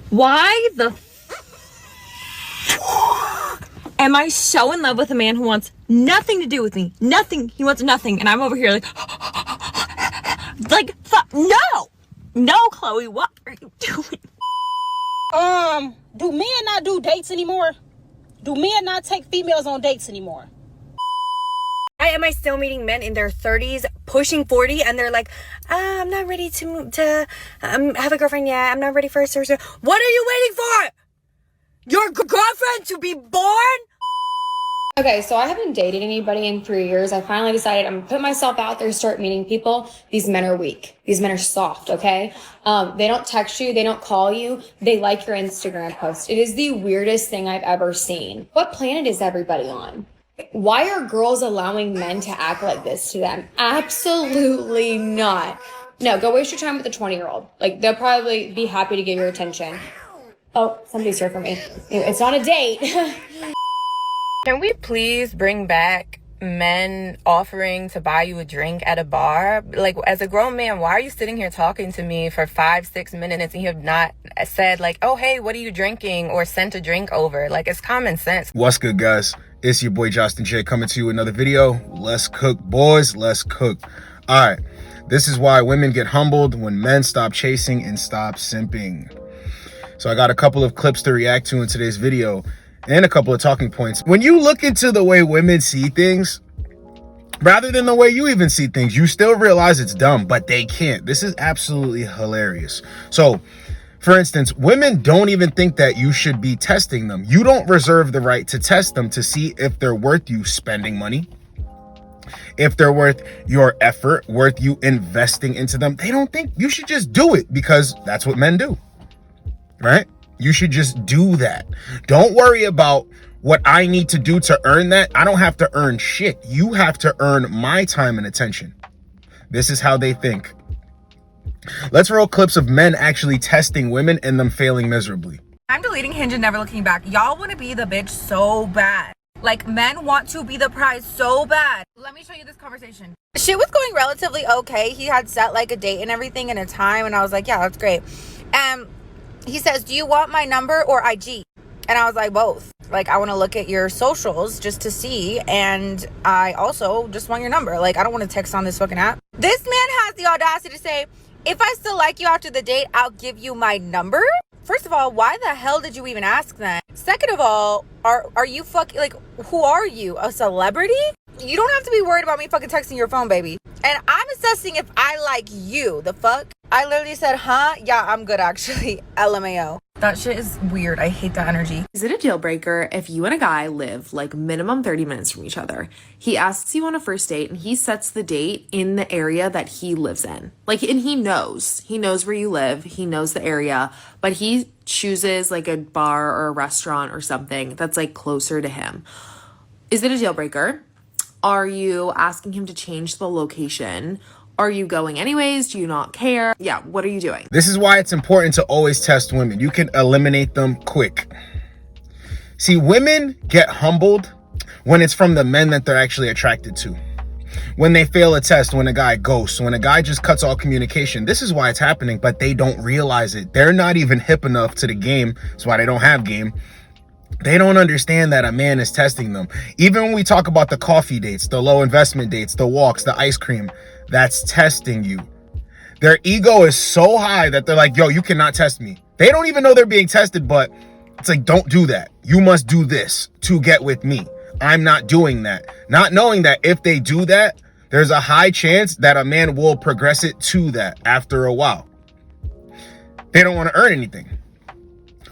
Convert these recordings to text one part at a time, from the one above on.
Why the am I so in love with a man who wants nothing to do with me? Nothing. He wants nothing. And I'm over here like, no. No, Chloe, what are you doing? Do men not do dates anymore? Do men not take females on dates anymore? Why am I still meeting men in their 30s, pushing 40, and they're like, I'm not ready to have a girlfriend yet. I'm not ready for a surgery. What are you waiting for? Your girlfriend to be born? Okay, so I haven't dated anybody in 3 years. I finally decided I'm gonna put myself out there, start meeting people. These men are weak. These men are soft, okay? They don't text you. They don't call you. They like your Instagram post. It is the weirdest thing I've ever seen. What planet is everybody on? Why are girls allowing men to act like this to them? Absolutely not. No, go waste your time with a 20-year-old. Like, they'll probably be happy to give your attention. Oh, somebody's here for me. It's not a date. Can we please bring back men offering to buy you a drink at a bar? Like, as a grown man, why are you sitting here talking to me for 5-6 minutes and you have not said, like, oh, hey, what are you drinking? Or sent a drink over? Like, it's common sense. What's good, guys? It's your boy Josten J coming to you with another video. Let's cook, boys. Let's cook. All right. This is why women get humbled when men stop chasing and stop simping. So I got a couple of clips to react to in today's video and a couple of talking points. When you look into the way women see things, rather than the way you even see things, you still realize it's dumb, but they can't. This is absolutely hilarious. So, for instance, women don't even think that you should be testing them. You don't reserve the right to test them to see if they're worth you spending money, if they're worth your effort, worth you investing into them. They don't think you should just do it because that's what men do, right? You should just do that. Don't worry about what I need to do to earn that. I don't have to earn shit. You have to earn my time and attention. This is how they think. Let's roll clips of men actually testing women and them failing miserably. I'm deleting Hinge and never looking back. Y'all want to be the bitch so bad. Like, men want to be the prize so bad. Let me show you this conversation. Shit was going relatively okay. He had set like a date and everything and a time, and I was like, yeah, that's great. He says, do you want my number or IG? And I was like, both. Like, I want to look at your socials just to see. And I also just want your number. Like, I don't want to text on this fucking app. This man has the audacity to say, if I still like you after the date, I'll give you my number. First of all, why the hell did you even ask that? Second of all, are you fucking, like, who are you? A celebrity? You don't have to be worried about me fucking texting your phone, baby. And I'm assessing if I like you. The fuck? I literally said, huh? Yeah, I'm good, actually. LMAO. That shit is weird. I hate that energy. Is it a deal breaker if you and a guy live like minimum 30 minutes from each other? He asks you on a first date and he sets the date in the area that he lives in. Like, and he knows where you live. He knows the area, but he chooses like a bar or a restaurant or something that's like closer to him. Is it a deal breaker? Are you asking him to change the location? Are you going anyways? Do you not care? Yeah, what are you doing? This is why it's important to always test women. You can eliminate them quick. See, women get humbled when it's from the men that they're actually attracted to. When they fail a test, when a guy ghosts, when a guy just cuts all communication. This is why it's happening, but they don't realize it. They're not even hip enough to the game. That's why they don't have game. They don't understand that a man is testing them. Even when we talk about the coffee dates, the low investment dates, the walks, the ice cream, that's testing you. Their ego is so high that they're like, yo, you cannot test me. They don't even know they're being tested, but it's like, don't do that. You must do this to get with me. I'm not doing that. Not knowing that if they do that, there's a high chance that a man will progress it to that after a while. They don't want to earn anything.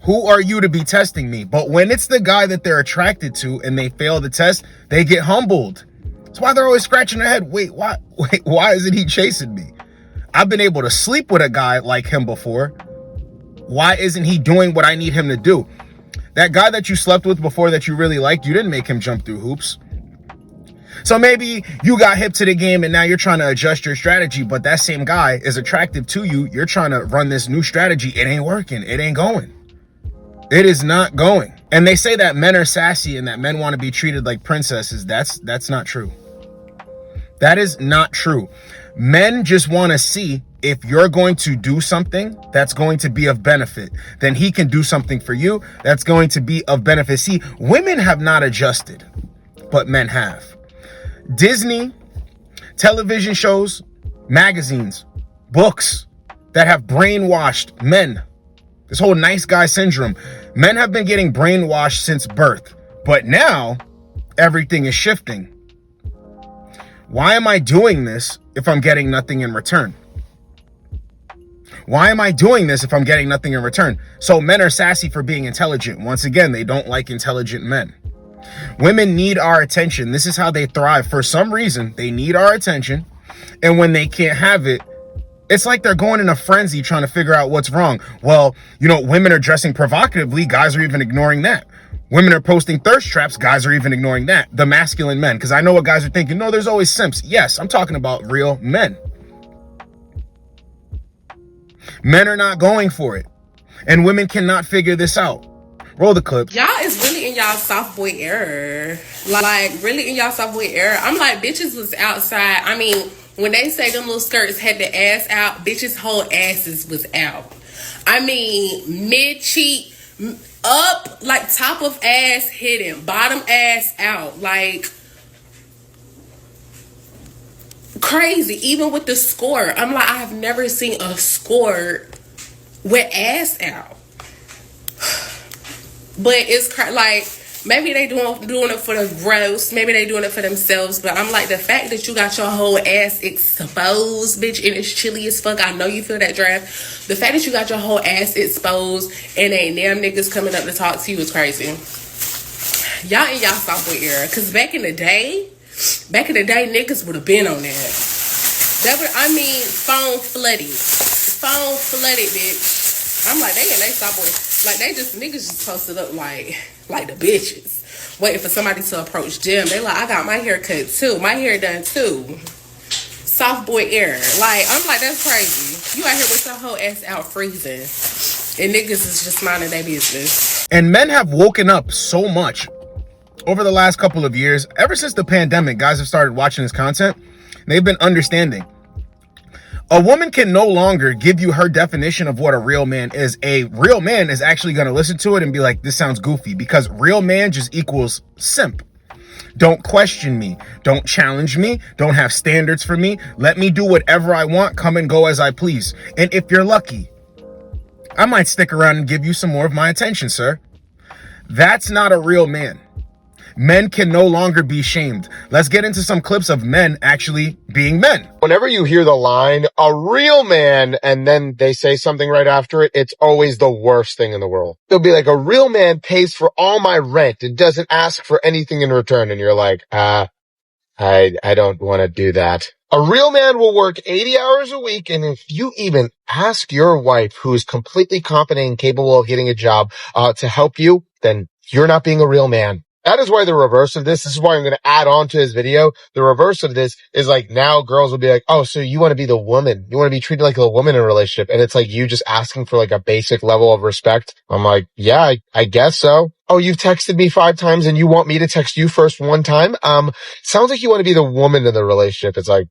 Who are you to be testing me? But when it's the guy that they're attracted to and they fail the test, they get humbled. That's why they're always scratching their head. Wait, why isn't he chasing me? I've been able to sleep with a guy like him before. Why isn't he doing what I need him to do? That guy that you slept with before that you really liked, you didn't make him jump through hoops. So maybe you got hip to the game and now you're trying to adjust your strategy, but that same guy is attractive to you. You're trying to run this new strategy. It ain't working. It ain't going. It is not going. And they say that men are sassy and that men want to be treated like princesses. That's not true. That is not true. Men just want to see if you're going to do something that's going to be of benefit, then he can do something for you that's going to be of benefit. See, women have not adjusted, but men have. Disney, television shows, magazines, books that have brainwashed men. This whole nice guy syndrome. Men have been getting brainwashed since birth, but now everything is shifting. Why am I doing this if I'm getting nothing in return? Why am I doing this if I'm getting nothing in return? So men are sassy for being intelligent. Once again, they don't like intelligent men. Women need our attention. This is how they thrive. For some reason, they need our attention. And when they can't have it, it's like they're going in a frenzy trying to figure out what's wrong. Well, women are dressing provocatively. Guys are even ignoring that. Women are posting thirst traps. Guys are even ignoring that. The masculine men. Because I know what guys are thinking. No, there's always simps. Yes, I'm talking about real men. Men are not going for it. And women cannot figure this out. Roll the clip. Y'all is really in y'all soft boy era. Like, really in y'all soft boy era. I'm like, bitches was outside. I mean, when they say them little skirts had the ass out, bitches' whole asses was out. I mean, mid-cheek, up, like top of ass hidden, bottom ass out. Like, crazy. Even with the score. I'm like, I have never seen a score with ass out. But it's like, maybe they doing it for the gross. Maybe they doing it for themselves. But I'm like, the fact that you got your whole ass exposed, bitch, and it's chilly as fuck. I know you feel that draft. The fact that you got your whole ass exposed and ain't damn niggas coming up to talk to you is crazy. Y'all in y'all software era. Because back in the day, niggas would have been on that. Phone flooded. Phone flooded, bitch. I'm like, they in they software. Like, niggas just posted up like the bitches. Waiting for somebody to approach them. They like, I got my hair cut too. My hair done too. Soft boy era. Like, I'm like, that's crazy. You out here with your whole ass out freezing. And niggas is just minding their business. And men have woken up so much over the last couple of years. Ever since the pandemic, guys have started watching this content. They've been understanding. A woman can no longer give you her definition of what a real man is. A real man is actually going to listen to it and be like, this sounds goofy, because real man just equals simp. Don't question me. Don't challenge me. Don't have standards for me. Let me do whatever I want. Come and go as I please. And if you're lucky, I might stick around and give you some more of my attention, sir. That's not a real man. Men can no longer be shamed. Let's get into some clips of men actually being men. Whenever you hear the line, a real man, and then they say something right after it, it's always the worst thing in the world. They'll be like, a real man pays for all my rent and doesn't ask for anything in return. And you're like, I don't want to do that. A real man will work 80 hours a week, and if you even ask your wife, who is completely competent and capable of getting a job, to help you, then you're not being a real man. That is why the reverse of this is why I'm going to add on to his video. The reverse of this is like, now girls will be like, oh, so you want to be the woman. You want to be treated like a woman in a relationship. And it's like you just asking for like a basic level of respect. I'm like, yeah, I guess so. Oh, you've texted me 5 times and you want me to text you first one time? Sounds like you want to be the woman in the relationship. It's like,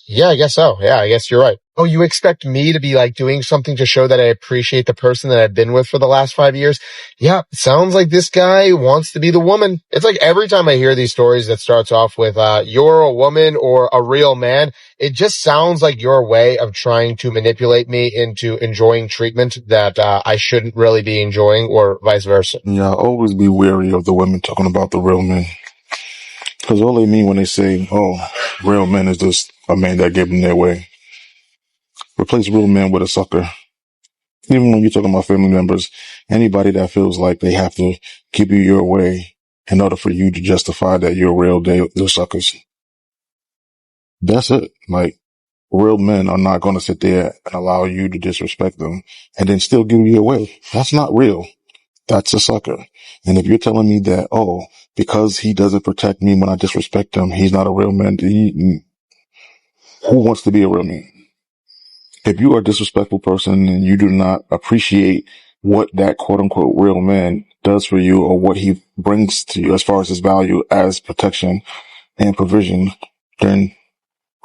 yeah, I guess so. Yeah, I guess you're right. Oh, you expect me to be like doing something to show that I appreciate the person that I've been with for the last 5 years? Yeah, sounds like this guy wants to be the woman. It's like every time I hear these stories that starts off with, you're a woman or a real man, it just sounds like your way of trying to manipulate me into enjoying treatment that I shouldn't really be enjoying, or vice versa. Yeah, always be wary of the women talking about the real men. Because all they mean when they say, oh, real men is just a man that gave them their way. Replace real men with a sucker. Even when you're talking about family members, anybody that feels like they have to give you your way in order for you to justify that you're real, they're suckers. That's it. Like, real men are not going to sit there and allow you to disrespect them and then still give you your way. That's not real. That's a sucker. And if you're telling me that, oh, because he doesn't protect me when I disrespect him, he's not a real man, who wants to be a real man? If you are a disrespectful person and you do not appreciate what that quote unquote real man does for you or what he brings to you as far as his value as protection and provision, then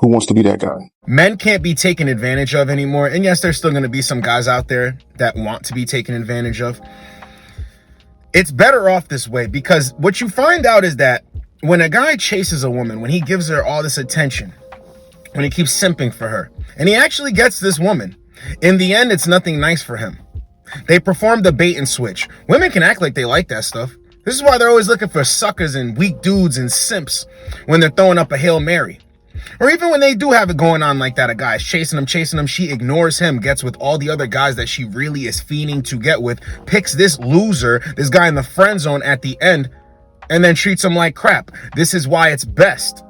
Who wants to be that guy? Men can't be taken advantage of anymore. And yes, there's still going to be some guys out there that want to be taken advantage of. It's better off this way, because what you find out is that when a guy chases a woman, when he gives her all this attention, when he keeps simping for her, and he actually gets this woman, in the end, it's nothing nice for him. They perform the bait and switch. Women can act like they like that stuff. This is why they're always looking for suckers and weak dudes and simps when they're throwing up a Hail Mary. Or even when they do have it going on like that, a guy's chasing them, she ignores him, gets with all the other guys that she really is fiending to get with, picks this loser, this guy in the friend zone at the end, and then treats him like crap. This is why it's best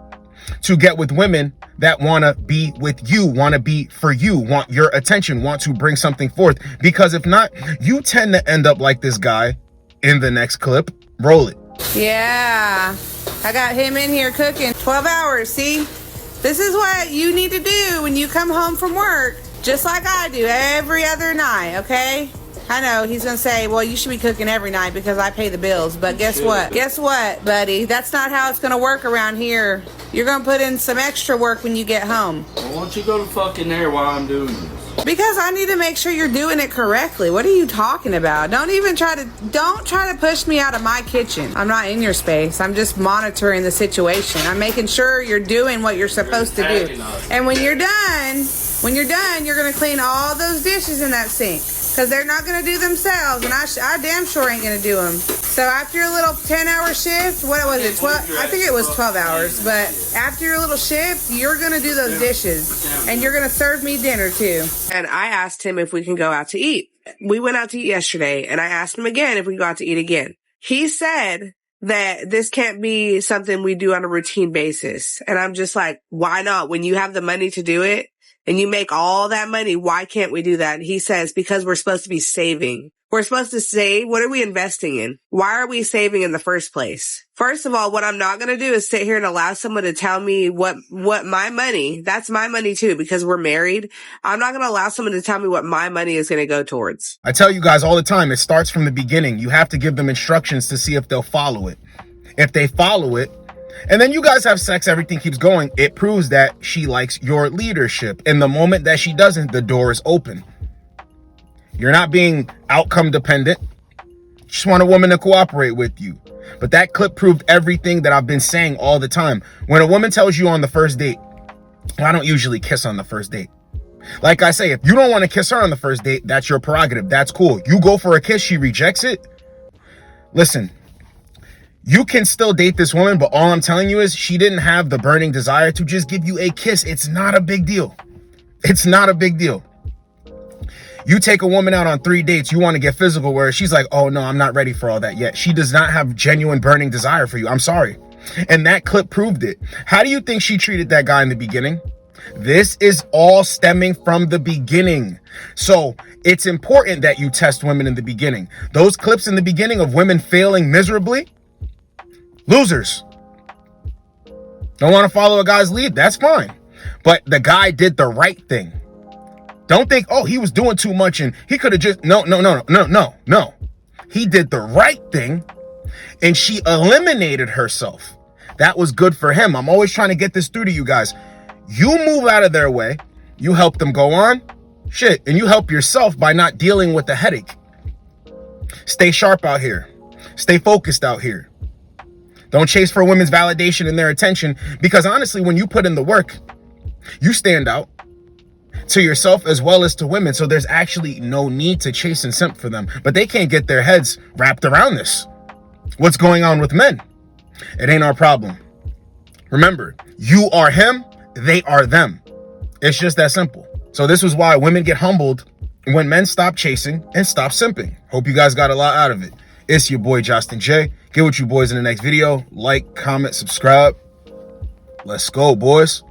to get with women that want to be with you, want to be for you, want your attention, want to bring something forth. Because if not, you tend to end up like this guy in the next clip. Roll it. Yeah, I got him in here cooking 12 hours, see? This is what you need to do when you come home from work, just like I do every other night, okay? I know he's gonna say, well, you should be cooking every night because I pay the bills, but guess what? Guess what, buddy? That's not how it's gonna work around here. You're gonna put in some extra work when you get home. Well, why don't you go to fucking there while I'm doing this? Because I need to make sure you're doing it correctly. What are you talking about? Don't try to push me out of my kitchen. I'm not in your space. I'm just monitoring the situation. I'm making sure you're doing what you're supposed to do. And when you're done, you're gonna clean all those dishes in that sink. Because they're not going to do themselves, and I damn sure ain't going to do them. So after your little 10-hour shift, what was it, 12? I think it was 12 hours, but after your little shift, you're going to do those dishes, and you're going to serve me dinner too. And I asked him if we can go out to eat. We went out to eat yesterday, and I asked him again if we can go out to eat again. He said that this can't be something we do on a routine basis. And I'm just like, why not? When you have the money to do it, and you make all that money, why can't we do that? And he says, because we're supposed to be saving. We're supposed to save. What are we investing in? Why are we saving in the first place? First of all, what I'm not going to do is sit here and allow someone to tell me what my money, that's my money too, because we're married. I'm not going to allow someone to tell me what my money is going to go towards. I tell you guys all the time, it starts from the beginning. You have to give them instructions to see if they'll follow it. If they follow it, and then you guys have sex, everything keeps going, it proves that she likes your leadership. And the moment that she doesn't, the door is open. You're not being outcome dependent. You just want a woman to cooperate with you. But that clip proved everything that I've been saying all the time. When a woman tells you on the first date, I don't usually kiss on the first date. Like I say, if you don't want to kiss her on the first date, that's your prerogative. That's cool. You go for a kiss, she rejects it. Listen. You can still date this woman, but all I'm telling you is she didn't have the burning desire to just give you a kiss. It's not a big deal. It's not a big deal. You take a woman out on 3 dates, you want to get physical, where she's like, oh no, I'm not ready for all that yet. She does not have genuine burning desire for you. I'm sorry. And that clip proved it. How do you think she treated that guy in the beginning? This is all stemming from the beginning. So it's important that you test women in the beginning. Those clips in the beginning of women failing miserably, losers. Don't want to follow a guy's lead? That's fine. But the guy did the right thing. Don't think, oh, he was doing too much and he could have just, no. He did the right thing and she eliminated herself. That was good for him. I'm always trying to get this through to you guys. You move out of their way. You help them go on. Shit. And you help yourself by not dealing with the headache. Stay sharp out here. Stay focused out here. Don't chase for women's validation and their attention, because honestly, when you put in the work, you stand out to yourself as well as to women. So there's actually no need to chase and simp for them, but they can't get their heads wrapped around this. What's going on with men? It ain't our problem. Remember, you are him, they are them. It's just that simple. So this was why women get humbled when men stop chasing and stop simping. Hope you guys got a lot out of it. It's your boy, Josten J. Get with you boys in the next video. Like, comment, subscribe. Let's go, boys.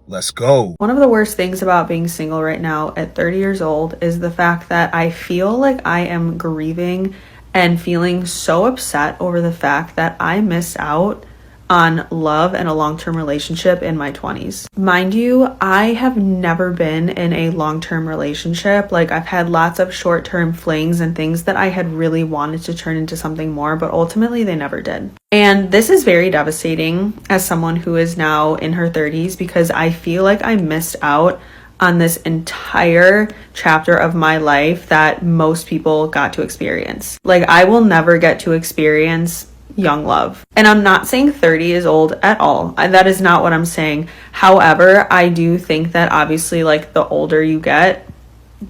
Let's go. One of the worst things about being single right now at 30 years old is the fact that I feel like I am grieving and feeling so upset over the fact that I missed out on love and a long-term relationship in my 20s. Mind you, I have never been in a long-term relationship. Like, I've had lots of short-term flings and things that I had really wanted to turn into something more, but ultimately they never did. And this is very devastating as someone who is now in her 30s, because I feel like I missed out on this entire chapter of my life that most people got to experience. Like, I will never get to experience young love. And I'm not saying 30 is old at all. That is not what I'm saying. However, I do think that obviously, like, the older you get,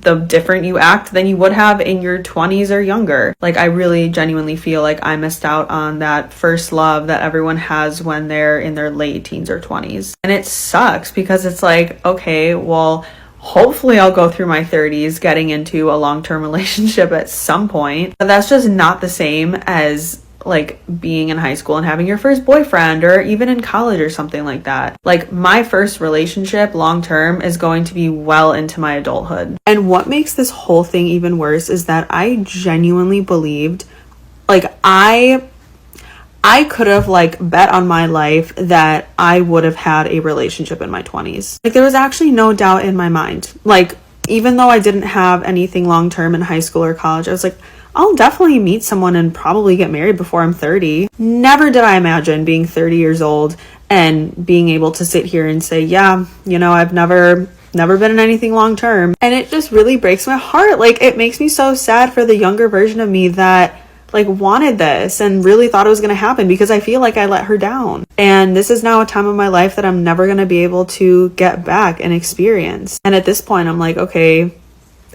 the different you act than you would have in your 20s or younger. Like, I really genuinely feel like I missed out on that first love that everyone has when they're in their late teens or 20s. And it sucks because it's like, okay, well, hopefully I'll go through my 30s getting into a long-term relationship at some point. But that's just not the same as like being in high school and having your first boyfriend, or even in college or something like that. Like, my first relationship long term is going to be well into my adulthood. And what makes this whole thing even worse is that I genuinely believed, like, I could have like bet on my life that I would have had a relationship in my 20s. Like, there was actually no doubt in my mind. Like, even though I didn't have anything long term in high school or college, I was like, I'll definitely meet someone and probably get married before I'm 30. Never did I imagine being 30 years old and being able to sit here and say, yeah, you know, I've never been in anything long term. And it just really breaks my heart. Like, it makes me so sad for the younger version of me that like wanted this and really thought it was going to happen, because I feel like I let her down. And this is now a time of my life that I'm never going to be able to get back and experience. And at this point, I'm like, okay,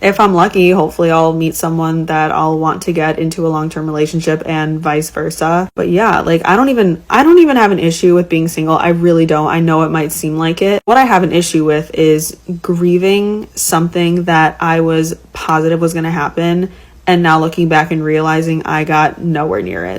if I'm lucky, hopefully I'll meet someone that I'll want to get into a long-term relationship, and vice versa. But yeah, like, I don't even have an issue with being single. I really don't. I know it might seem like it. What I have an issue with is grieving something that I was positive was going to happen, and now looking back and realizing I got nowhere near it.